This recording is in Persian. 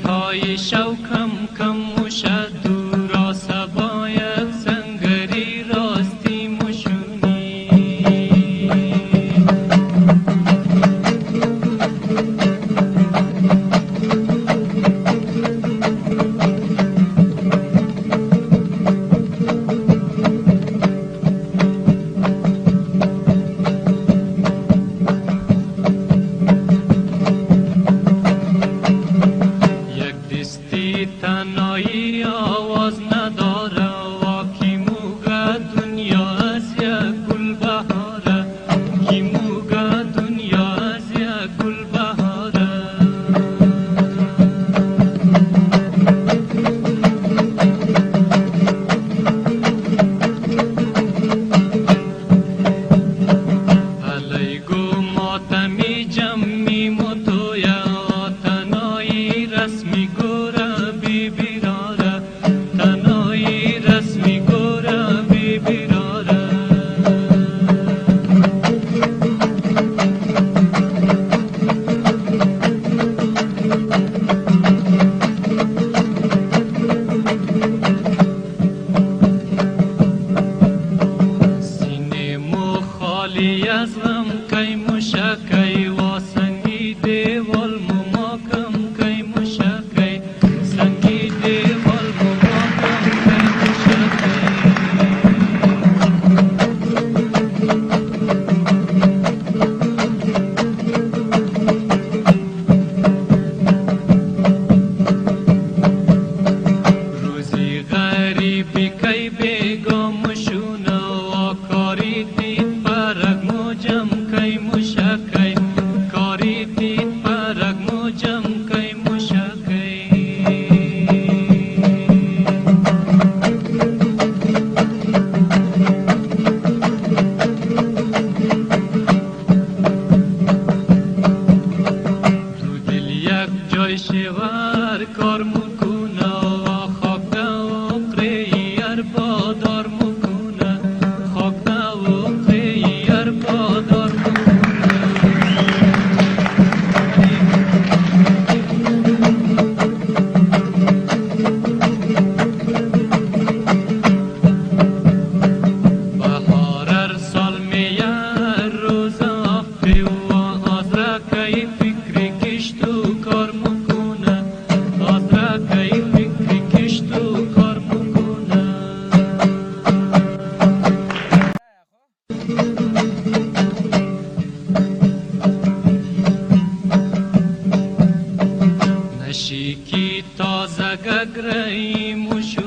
های شوکم کم موشد را سباید سنگری راستی مشونی تنهایی آواز نداره واکی موگه دنیا از یک گل بهاره کی موگه دنیا از یک گل بهاره علی گو ماتمی جمعی متویا تنهایی رسمی گوره خالی از غم کی مشکی و سنگی دیوال مماکم کی مشکی سنگی دیوال مماکم کی مشکی روزی غریبی کی بیگم شونه و کاری دید جم کای مشکی کاری دید پرگ موجم کای مشکی تو دل یک جای شوار کار مکنه و خاک و قریر بادار مکنه خاک و قریر بادار نشیکی تازه گگرهی مشو